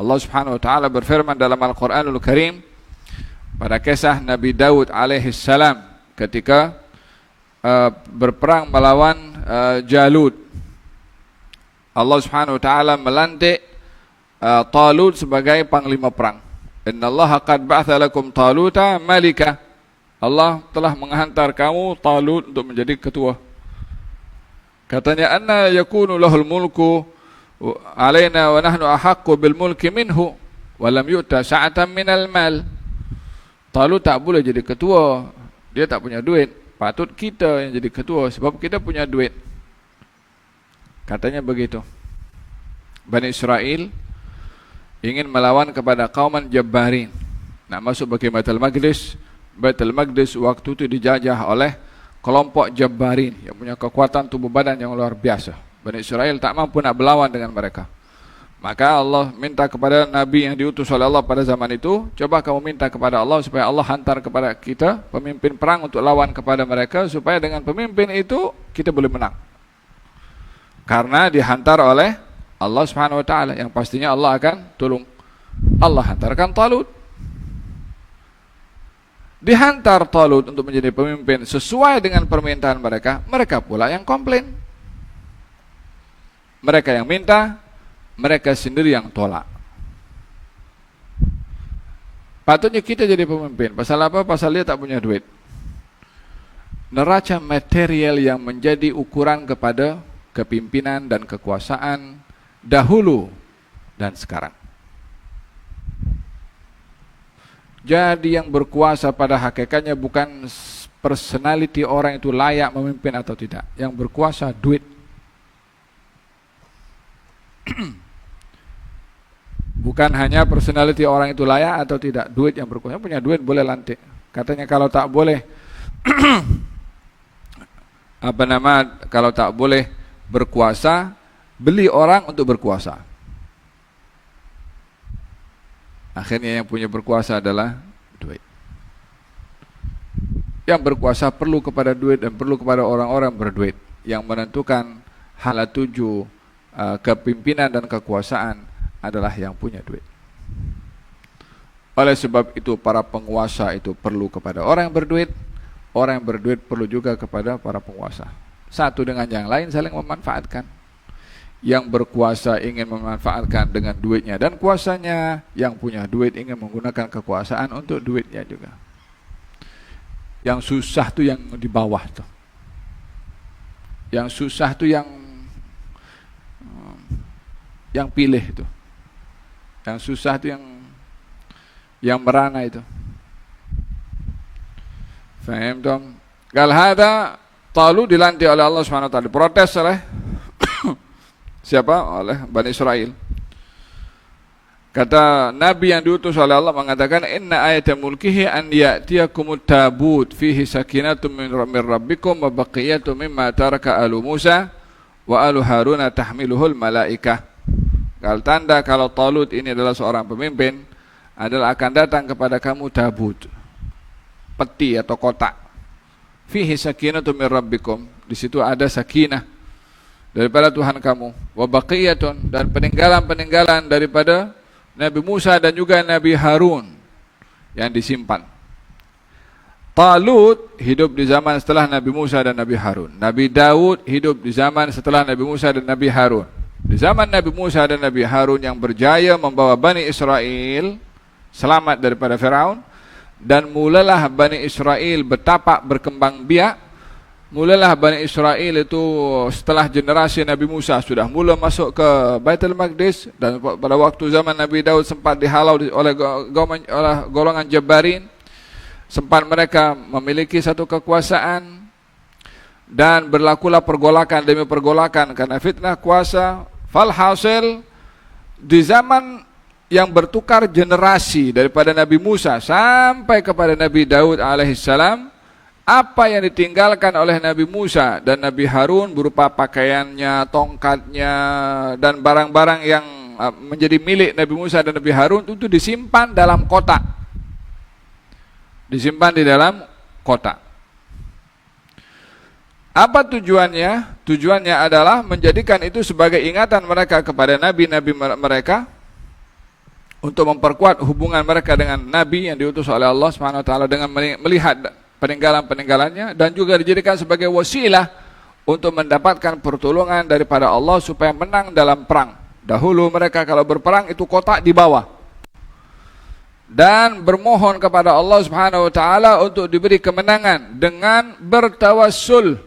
Allah Subhanahu wa taala berfirman dalam Al-Qur'anul Karim pada kisah Nabi Daud alaihissalam ketika berperang melawan Jalut. Allah Subhanahu wa taala melantik Talut sebagai panglima perang. Innallaha qad ba'atha lakum Taluta malika. Allah telah menghantar kamu Talut untuk menjadi ketua. Katanya, anna yakunu lahul mulku alaina wa nahnu ahaqqu bil mulki minhu wa lam yu'ta sa'atan minal mal. Talut tak boleh jadi ketua, dia tak punya duit. Patut kita yang jadi ketua sebab kita punya duit. Katanya begitu. Bani Israel ingin melawan kepada kauman Jabbarin. Nak masuk bagi Baitul Maqdis. Baitul Maqdis waktu itu dijajah oleh kelompok Jabbarin yang punya kekuatan tubuh badan yang luar biasa. Bani Israel tak mampu nak berlawan dengan mereka. Maka Allah minta kepada Nabi yang diutus oleh Allah pada zaman itu, coba kamu minta kepada Allah supaya Allah hantar kepada kita pemimpin perang untuk lawan kepada mereka, supaya dengan pemimpin itu kita boleh menang. Karena dihantar oleh Allah Subhanahu wa taala, yang pastinya Allah akan tolong. Allah hantarkan Talut. Dihantar Talut untuk menjadi pemimpin sesuai dengan permintaan mereka, mereka pula yang komplain. Mereka yang minta, mereka sendiri yang tolak. Patutnya kita jadi pemimpin. Pasal apa? Pasal dia tak punya duit. Neraca material yang menjadi ukuran kepada kepimpinan dan kekuasaan dahulu dan sekarang. Jadi yang berkuasa pada hakikatnya bukan personality orang itu layak memimpin atau tidak. Yang berkuasa duit. Bukan hanya personality orang itu layak atau tidak, duit yang berkuasa. Punya duit boleh lantik. Katanya kalau tak boleh kalau tak boleh berkuasa, beli orang untuk berkuasa. Akhirnya yang punya berkuasa adalah duit. Yang berkuasa perlu kepada duit dan perlu kepada orang-orang berduit. Yang menentukan hal tuju kepimpinan dan kekuasaan adalah yang punya duit. Oleh sebab itu para penguasa itu perlu kepada orang yang berduit. Orang yang berduit perlu juga kepada para penguasa. Satu dengan yang lain saling memanfaatkan. Yang berkuasa ingin memanfaatkan dengan duitnya dan kuasanya, yang punya duit ingin menggunakan kekuasaan untuk duitnya juga. Yang susah tu yang di bawah tu. Yang susah tu yang pilih itu. Yang susah tu yang merana itu. Faham dong? Gal hada Talut dilantik oleh Allah Subhanahu wa taala, diprotes oleh siapa? Oleh Bani Israel. Kata Nabi yang diutus oleh Allah mengatakan, inna ayata mulkihi an ya'tiyakumut tabut fihi sakinatun min rabbikum wa baqiyatun mimma taraka alu Musa wa alu Haruna tahmiluhul malaikah. Kalau tanda kalau Talut ini adalah seorang pemimpin, adalah akan datang kepada kamu tabut, peti atau kotak. Fihi sakinatun min rabbikum, di situ ada sakinah daripada Tuhan kamu, wa baqiyatun, dan peninggalan-peninggalan daripada Nabi Musa dan juga Nabi Harun yang disimpan. Talut hidup di zaman setelah Nabi Musa dan Nabi Harun. Nabi Daud hidup di zaman setelah Nabi Musa dan Nabi Harun. Di zaman Nabi Musa dan Nabi Harun yang berjaya membawa Bani Israel selamat daripada Firaun, dan mulalah Bani Israel bertapak berkembang biak. Mulalah Bani Israel itu setelah generasi Nabi Musa sudah mula masuk ke Baitul Maqdis, dan pada waktu zaman Nabi Daud sempat dihalau oleh golongan Jabbarin. Sempat mereka memiliki satu kekuasaan dan berlakulah pergolakan demi pergolakan karena fitnah kuasa. Falhasil di zaman yang bertukar generasi daripada Nabi Musa sampai kepada Nabi Daud alaihissalam, apa yang ditinggalkan oleh Nabi Musa dan Nabi Harun berupa pakaiannya, tongkatnya, dan barang-barang yang menjadi milik Nabi Musa dan Nabi Harun itu disimpan dalam kotak. Disimpan di dalam kotak. Apa tujuannya? Tujuannya adalah menjadikan itu sebagai ingatan mereka kepada nabi-nabi mereka, untuk memperkuat hubungan mereka dengan Nabi yang diutus oleh Allah Subhanahu wa taala dengan melihat peninggalan-peninggalannya, dan juga dijadikan sebagai wasilah untuk mendapatkan pertolongan daripada Allah supaya menang dalam perang. Dahulu mereka kalau berperang itu kotak di bawah dan bermohon kepada Allah Subhanahu wa taala untuk diberi kemenangan dengan bertawassul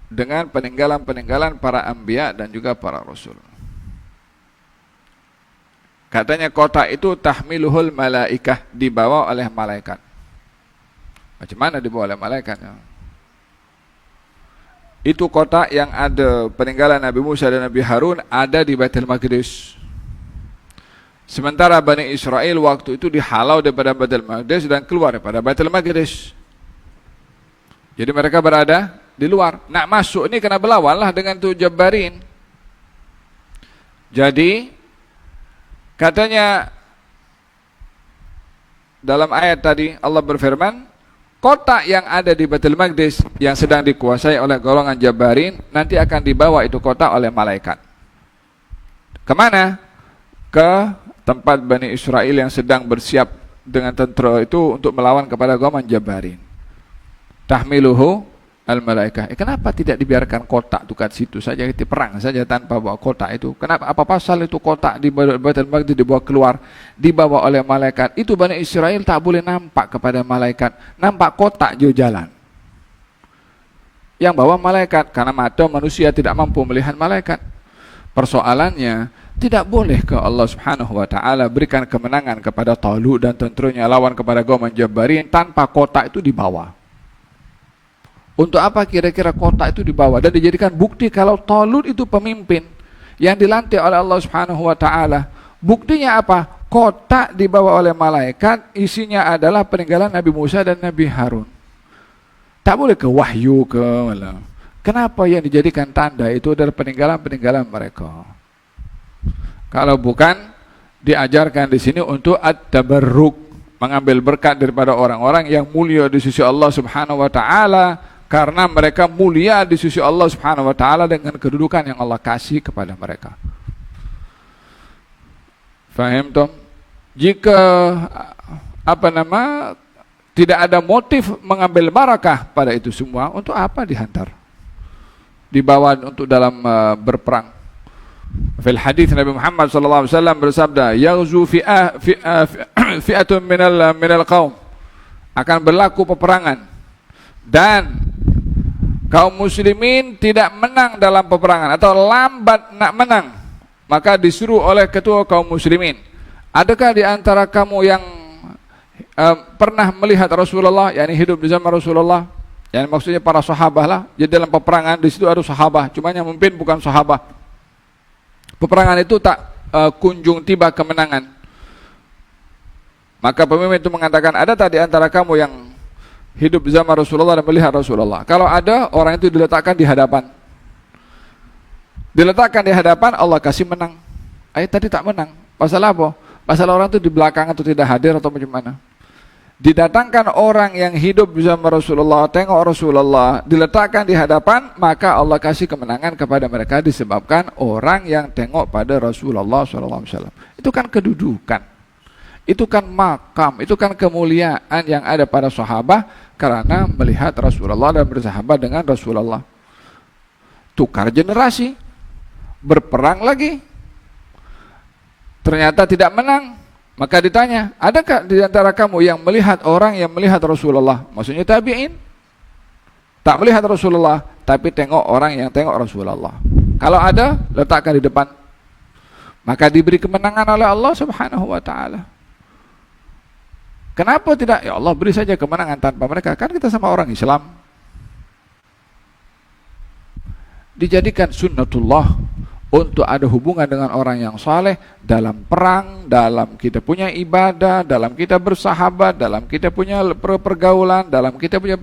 dengan peninggalan-peninggalan para anbiya dan juga para rasul. Katanya kotak itu tahmiluhul malaikah, dibawa oleh malaikat. Macam mana dibawa oleh malaikat? Itu kotak yang ada peninggalan Nabi Musa dan Nabi Harun ada di Baitul Maqdis. Sementara Bani Israel waktu itu dihalau daripada Baitul Maqdis dan keluar daripada Baitul Maqdis. Jadi mereka berada di luar. Nak masuk ini kena berlawan lah dengan tu Jabbarin. Jadi katanya dalam ayat tadi Allah berfirman, kotak yang ada di Baitul Maqdis yang sedang dikuasai oleh golongan Jabbarin nanti akan dibawa itu kotak oleh malaikat. Kemana? Ke tempat Bani Israel yang sedang bersiap dengan tentera itu untuk melawan kepada golongan Jabbarin. Tahmiluhu al-malaikah. Kenapa tidak dibiarkan kotak itu kat situ saja, kita perang saja tanpa bawa kotak itu? Kenapa? Apa pasal itu kotak di Baitul Maqdis dibawa keluar, dibawa oleh malaikat? Itu Bani Israel tak boleh nampak kepada malaikat, nampak kotak je jalan. Yang bawa malaikat, karena mata manusia tidak mampu melihat malaikat. Persoalannya, tidak boleh ke Allah Subhanahu wa taala berikan kemenangan kepada Talut dan tenteranya lawan kepada golongan Jabbarin tanpa kotak itu dibawa. Untuk apa kira-kira kotak itu dibawa dan dijadikan bukti kalau Talut itu pemimpin yang dilantik oleh Allah Subhanahu wa taala? Buktinya apa? Kotak dibawa oleh malaikat, isinya adalah peninggalan Nabi Musa dan Nabi Harun. Tak boleh ke wahyu ke malah. Kenapa yang dijadikan tanda itu adalah peninggalan-peninggalan mereka? Kalau bukan diajarkan di sini untuk at-tabarruk, mengambil berkat daripada orang-orang yang mulia di sisi Allah Subhanahu wa taala, karena mereka mulia di sisi Allah Subhanahu wa taala dengan kedudukan yang Allah kasih kepada mereka. Faham tom? Jika tidak ada motif mengambil barakah pada itu semua, untuk apa dihantar? Dibawa untuk dalam berperang. Fil hadis Nabi Muhammad sallallahu alaihi wasallam bersabda, "Yaghzu fi'atun minal qaum." Akan berlaku peperangan dan kaum muslimin tidak menang dalam peperangan atau lambat nak menang, maka disuruh oleh ketua kaum muslimin, adakah di antara kamu yang pernah melihat Rasulullah, yakni hidup di zaman Rasulullah, yang maksudnya para sahabat lah. Jadi dalam peperangan di situ ada sahabat, cuma yang memimpin bukan sahabat. Peperangan itu tak kunjung tiba kemenangan. Maka pemimpin itu mengatakan, ada tak di antara kamu yang hidup di zaman Rasulullah dan melihat Rasulullah? Kalau ada, orang itu diletakkan di hadapan. Diletakkan di hadapan, Allah kasih menang. Ayat tadi tak menang. Pasal apa? Pasal orang itu di belakang atau tidak hadir atau bagaimana? Didatangkan orang yang hidup di zaman Rasulullah, tengok Rasulullah, diletakkan di hadapan, maka Allah kasih kemenangan kepada mereka disebabkan orang yang tengok pada Rasulullah SAW. Itu kan kedudukan, itu kan makam, itu kan kemuliaan yang ada pada sahabat karena melihat Rasulullah dan bersahabat dengan Rasulullah. Tukar generasi, berperang lagi, ternyata tidak menang. Maka ditanya, adakah di antara kamu yang melihat orang yang melihat Rasulullah? Maksudnya tabi'in. Tak melihat Rasulullah, tapi tengok orang yang tengok Rasulullah. Kalau ada, letakkan di depan. Maka diberi kemenangan oleh Allah Subhanahu wa ta'ala. Kenapa tidak? Ya Allah beri saja kemenangan tanpa mereka. Kan kita sama orang Islam. Dijadikan sunnatullah untuk ada hubungan dengan orang yang saleh dalam perang, dalam kita punya ibadah, dalam kita bersahabat, dalam kita punya pergaulan, dalam kita punya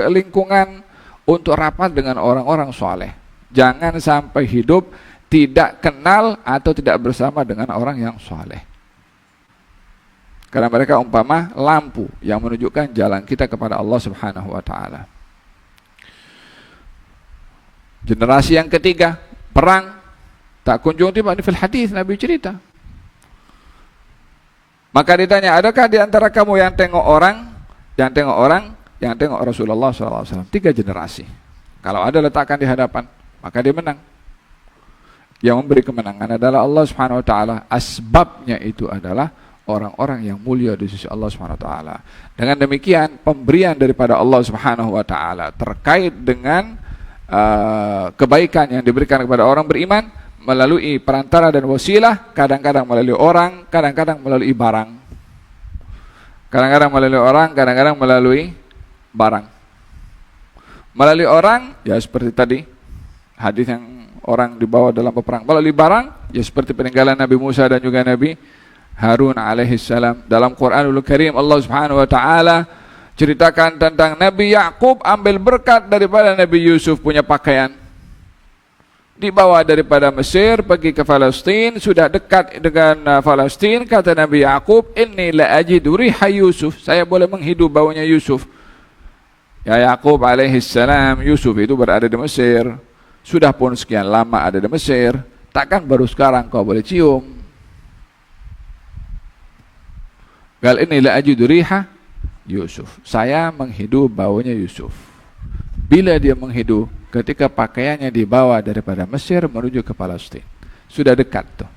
lingkungan, untuk rapat dengan orang-orang saleh. Jangan sampai hidup tidak kenal atau tidak bersama dengan orang yang saleh. Karena mereka umpama lampu yang menunjukkan jalan kita kepada Allah Subhanahu wa taala. Generasi yang ketiga, perang. Tak kunjung tiba, ini fil hadis Nabi cerita. Maka ditanya, adakah di antara kamu yang tengok orang, yang tengok Rasulullah SAW? 3 generasi. Kalau ada letakkan di hadapan, maka dia menang. Yang memberi kemenangan adalah Allah Subhanahu Wa Taala. Asbabnya itu adalah orang-orang yang mulia di sisi Allah Subhanahu Wa Taala. Dengan demikian, pemberian daripada Allah Subhanahu Wa Taala terkait dengan kebaikan yang diberikan kepada orang beriman melalui perantara dan wasilah, kadang-kadang melalui orang, kadang-kadang melalui barang. Kadang-kadang melalui orang, kadang-kadang melalui barang. Melalui orang, ya seperti tadi, hadis yang orang dibawa dalam peperang. Melalui barang, ya seperti peninggalan Nabi Musa dan juga Nabi Harun alaihissalam. Dalam Quranul Karim, Allah Subhanahu Wa Taala ceritakan tentang Nabi Yakub ambil berkat daripada Nabi Yusuf punya pakaian. Dibawa daripada Mesir pergi ke Palestin, sudah dekat dengan Palestin, kata Nabi Yakub, inni la ajidu riha Yusuf, saya boleh menghidup baunya Yusuf. Ya Yakub alaihissalam, Yusuf itu berada di Mesir, sudah pun sekian lama ada di Mesir, takkan baru sekarang kau boleh cium. Gal inni la ajidu riha Yusuf, saya menghidup baunya Yusuf. Bila dia menghidup, ketika pakaiannya dibawa daripada Mesir menuju ke Palestin, sudah dekat tuh.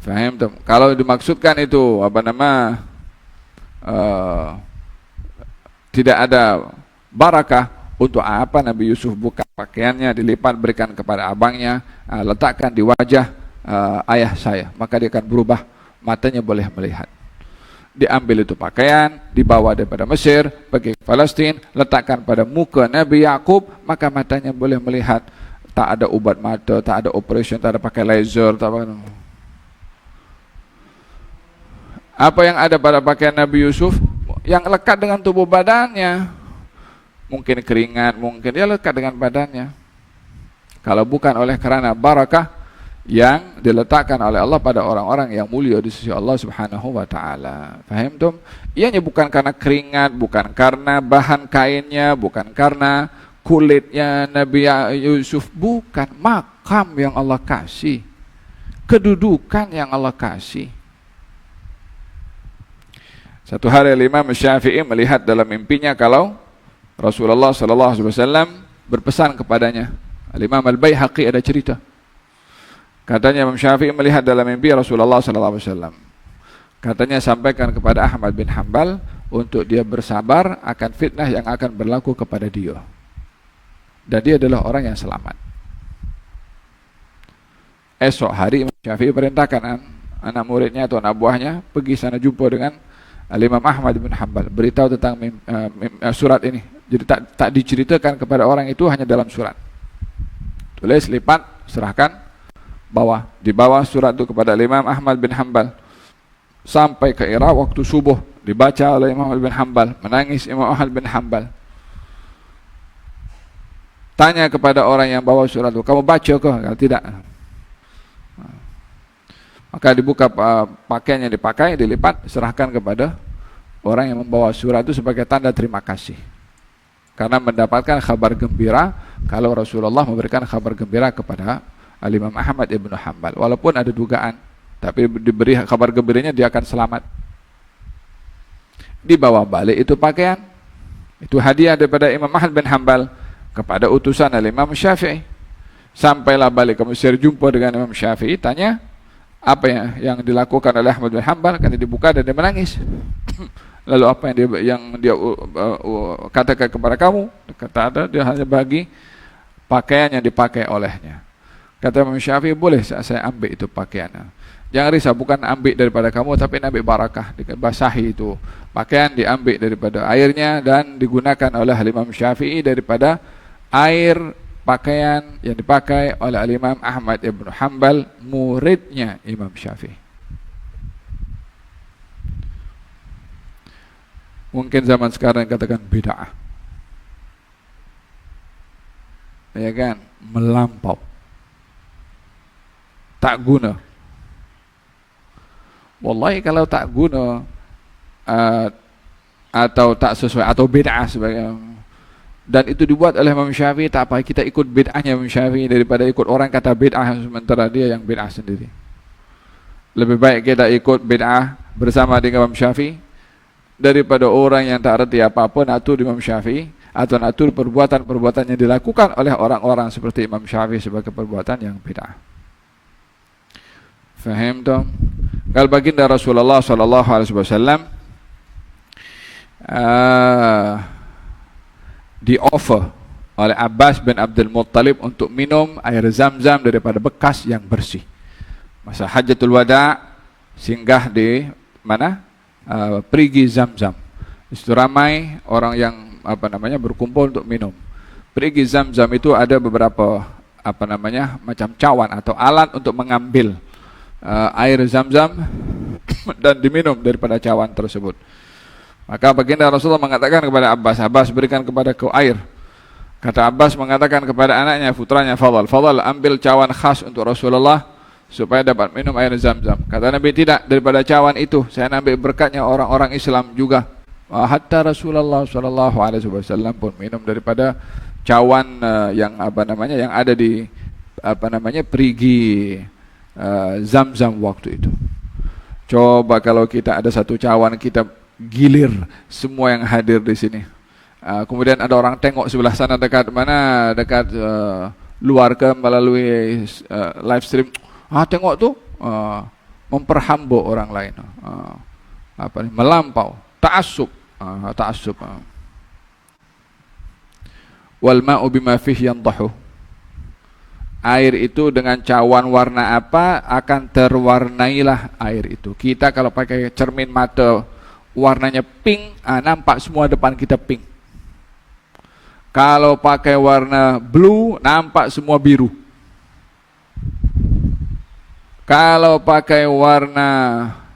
Faham tuh? Kalau dimaksudkan itu tidak ada barakah, untuk apa Nabi Yusuf buka pakaiannya, dilipat berikan kepada abangnya, letakkan di wajah ayah saya, maka dia akan berubah, matanya boleh melihat. Diambil itu pakaian, dibawa daripada Mesir pergi ke Palestin, letakkan pada muka Nabi Yakub, maka matanya boleh melihat. Tak ada ubat mata, tak ada operation, tak ada pakai laser, tak apa. Apa yang ada pada pakaian Nabi Yusuf yang lekat dengan tubuh badannya, mungkin keringat, mungkin dia lekat dengan badannya. Kalau bukan oleh karena barakah yang diletakkan oleh Allah pada orang-orang yang mulia di sisi Allah Subhanahu Wa Taala. Faham tuh? Ianya bukan karena keringat, bukan karena bahan kainnya, bukan karena kulitnya Nabi Yusuf, bukan, makam yang Allah kasih, kedudukan yang Allah kasih. Satu hari Imam Syafi'i melihat dalam mimpinya kalau Rasulullah SAW berpesan kepadanya. Imam Al-Baihaqi ada cerita. Katanya Imam Syafi'i melihat dalam mimpi Rasulullah SAW. Katanya sampaikan kepada Ahmad bin Hanbal untuk dia bersabar akan fitnah yang akan berlaku kepada dia. Dan dia adalah orang yang selamat. Esok hari Imam Syafi'i perintahkan anak muridnya atau anak buahnya pergi sana jumpa dengan Imam Ahmad bin Hanbal, beritahu tentang surat ini. Jadi tak diceritakan kepada orang itu, hanya dalam surat. Tulis, lipat, serahkan, bawa. Dibawa surat itu kepada Imam Ahmad bin Hanbal. Sampai ke Irak waktu subuh, dibaca oleh Imam Ahmad bin Hanbal. Menangis Imam Ahmad bin Hanbal. Tanya kepada orang yang bawa surat itu, kamu baca ke? Kalau tidak, maka dibuka pakaian yang dipakai, dilipat, serahkan kepada orang yang membawa surat itu sebagai tanda terima kasih. Karena mendapatkan kabar gembira kalau Rasulullah memberikan kabar gembira kepada Imam Ahmad ibn Hanbal. Walaupun ada dugaan, tapi diberi kabar gembiranya dia akan selamat. Dibawa balik itu pakaian. Itu hadiah daripada Imam Ahmad bin Hanbal kepada utusan Imam Syafi'i. Sampailah balik ke Mesir, jumpa dengan Imam Syafi'i, tanya apa yang dilakukan oleh Ahmad bin Hanbal. Karena dibuka dan dia menangis. Lalu apa yang dia katakan kepada kamu? Kata ada, dia hanya bagi pakaian yang dipakai olehnya. Kata Imam Syafi'i, boleh saya ambil itu pakaian. Jangan risau, bukan ambil daripada kamu, tapi ambil barakah, dibasahi itu pakaian, diambil daripada airnya dan digunakan oleh Imam Syafi'i daripada air pakaian yang dipakai oleh Imam Ahmad ibn Hanbal, muridnya Imam Syafi'i. Mungkin zaman sekarang katakan bid'ah, ya kan, melampau, tak guna. Wallahi kalau tak guna atau tak sesuai atau bid'ah sebagai, dan itu dibuat oleh Imam Syafi'i, tak apa kita ikut bid'ahnya Imam Syafi'i daripada ikut orang kata bid'ah sementara dia yang bid'ah sendiri. Lebih baik kita ikut bid'ah bersama dengan Imam Syafi'i daripada orang yang tak reti apa-apa nak atur Imam Syafi'i atau nak atur perbuatan-perbuatan yang dilakukan oleh orang-orang seperti Imam Syafi'i sebagai perbuatan yang bid'ah. Faham tak? Kalau baginda Rasulullah sallallahu alaihi wasallam di offer oleh Abbas bin Abdul Muttalib untuk minum air Zam-Zam daripada bekas yang bersih. Masa Hajjatul Wada singgah di mana? Perigi Zam-Zam. Itu ramai orang yang berkumpul untuk minum. Perigi Zam-Zam itu ada beberapa macam cawan atau alat untuk mengambil air Zam-Zam dan diminum daripada cawan tersebut. Maka baginda Rasulullah mengatakan kepada Abbas, Abbas berikan kepada kau air. Kata Abbas mengatakan kepada anaknya, putranya Fadal, Fadal ambil cawan khas untuk Rasulullah supaya dapat minum air Zam-Zam. Kata Nabi, tidak, daripada cawan itu saya ambil berkatnya orang-orang Islam juga. Hatta Rasulullah sallallahu alaihi wasallam pun minum daripada cawan yang yang ada di perigi Zam-Zam waktu itu. Coba kalau kita ada satu cawan, kita gilir semua yang hadir di sini. Kemudian ada orang tengok sebelah sana dekat mana, dekat luar ke melalui live stream. Tengok tu, memperhamba orang lain. Melampau, ta'assub, ta'assub. Wal ma'u bima fihi yandahu. Air itu dengan cawan warna apa akan terwarnailah air itu. Kita kalau pakai cermin mata warnanya pink, nampak semua depan kita pink. Kalau pakai warna blue, nampak semua biru. Kalau pakai warna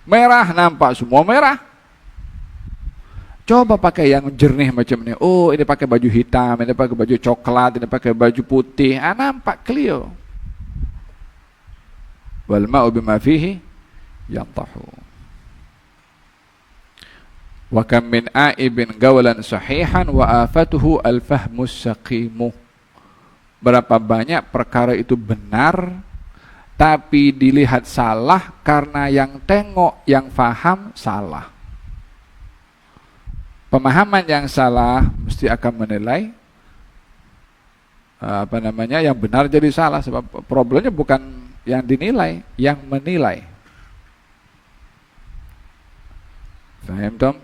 merah, nampak semua merah. Coba pakai yang jernih macam ni. Oh, ini pakai baju hitam, ini pakai baju coklat, ini pakai baju putih. Nampak clear. Wal ma'u bima fihi yantahu. Wa kam min a'ibin gawalan sahihan wa afatuhu al-fahmus saqimu. Berapa banyak perkara itu benar tapi dilihat salah karena yang tengok, yang faham salah. Pemahaman yang salah mesti akan menilai yang benar jadi salah, sebab problemnya bukan yang dinilai, yang menilai. Faham tak?